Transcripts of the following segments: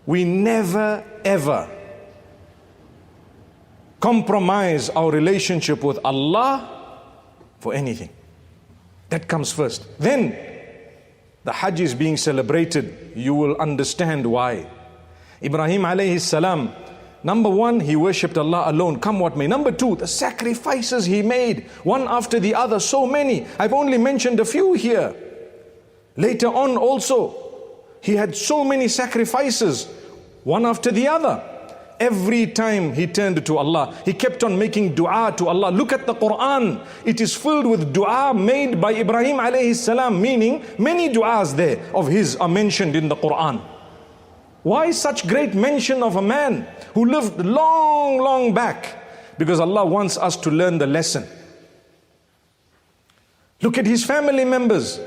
we never ever compromise our relationship with Allah for anything. That comes first. Then the Hajj is being celebrated. You will understand why. Ibrahim alayhi salam, number one, he worshipped Allah alone, come what may. Number two, the sacrifices he made, one after the other, so many. I've only mentioned a few here. Later on also, he had so many sacrifices, one after the other. Every time he turned to Allah, he kept on making dua to Allah. Look at the Quran. It is filled with dua made by Ibrahim alayhi salam, meaning many duas there of his are mentioned in the Quran. Why such great mention of a man who lived long, long back? Because Allah wants us to learn the lesson. Look at his family members.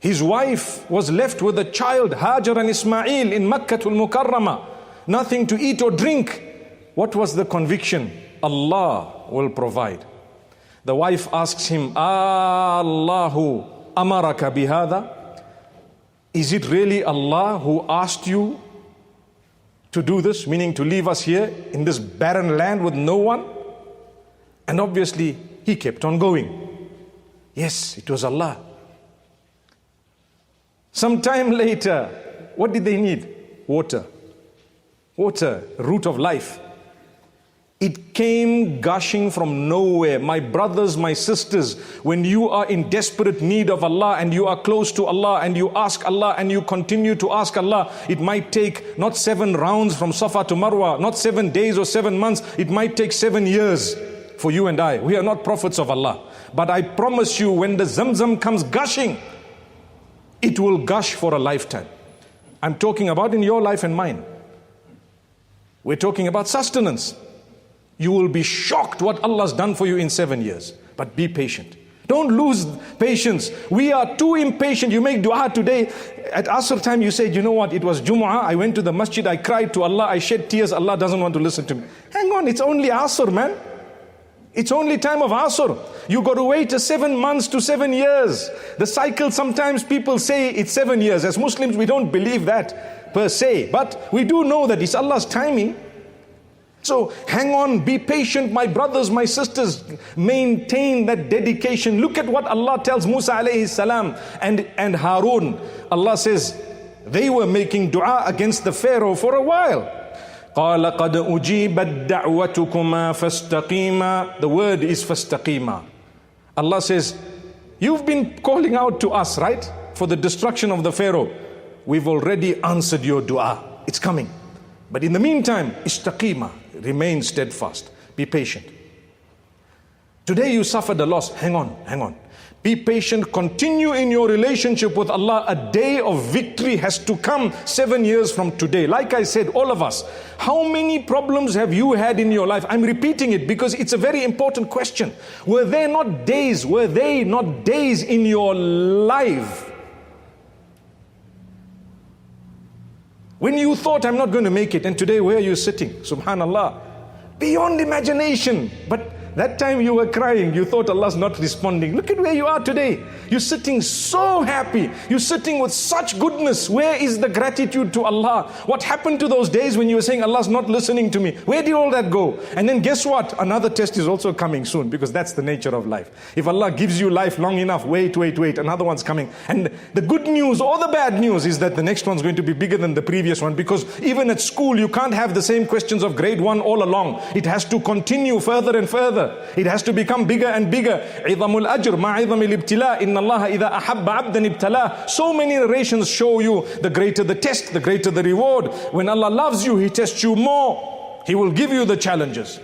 His wife was left with a child, Hajar and Ismail, in Makkatul Mukarramah. Nothing to eat or drink. What was the conviction? Allah will provide. The wife asks him, Allahu amaraka bihada? Is it really Allah who asked you to do this? Meaning to leave us here in this barren land with no one? And obviously he kept on going. Yes, it was Allah. Some time later, what did they need? Water. Water, root of life. It came gushing from nowhere. My brothers, my sisters, when you are in desperate need of Allah and you are close to Allah and you ask Allah and you continue to ask Allah, it might take not 7 rounds from Safa to Marwa, not 7 days or 7 months, it might take 7 years for you and I. We are not prophets of Allah. But I promise you, when the Zamzam comes gushing, it will gush for a lifetime. I'm talking about in your life and mine. We're talking about sustenance. You will be shocked what Allah's done for you in 7 years. But be patient. Don't lose patience. We are too impatient. You make dua today. At Asr time you say, you know what, it was Jumu'ah. I went to the masjid. I cried to Allah. I shed tears. Allah doesn't want to listen to me. Hang on, it's only Asr, man. It's only time of Asr. You got to wait 7 months to 7 years. The cycle, sometimes people say it's 7 years. As Muslims, we don't believe that per se. But we do know that it's Allah's timing. So hang on, be patient, my brothers, my sisters. Maintain that dedication. Look at what Allah tells Musa alayhi salam and Harun. Allah says, they were making dua against the Pharaoh for a while. قَالَ قَدْ أُجِيبَتْ دَعْوَتُكُمَا فَاسْتَقِيمَا. The word is فَاسْتَقِيمَا. Allah says, you've been calling out to us, right? For the destruction of the Pharaoh. We've already answered your dua. It's coming. But in the meantime, istaqima, remain steadfast. Be patient. Today you suffered a loss. Hang on. Be patient. Continue in your relationship with Allah. A day of victory has to come 7 years from today. Like I said, all of us. How many problems have you had in your life? I'm repeating it because it's a very important question. Were they not days in your life when you thought, I'm not going to make it, and today where are you sitting? Subhanallah. Beyond imagination. But that time you were crying, you thought Allah's not responding. Look at where you are today. You're sitting so happy. You're sitting with such goodness. Where is the gratitude to Allah? What happened to those days when you were saying, Allah's not listening to me? Where did all that go? And then guess what? Another test is also coming soon, because that's the nature of life. If Allah gives you life long enough, wait, another one's coming. And the good news or the bad news is that the next one's going to be bigger than the previous one, because even at school, you can't have the same questions of grade 1 all along. It has to continue further and further. It has to become bigger and bigger. عِظَمُ الْأَجْرِ مَا عِظَمِ الْإِبْتِلَاءِ إِنَّ اللَّهَ إِذَا أَحَبَّ عَبْدًا ابْتَلَاهُ. So many narrations show you the greater the test, the greater the reward. When Allah loves you, He tests you more. He will give you the challenges.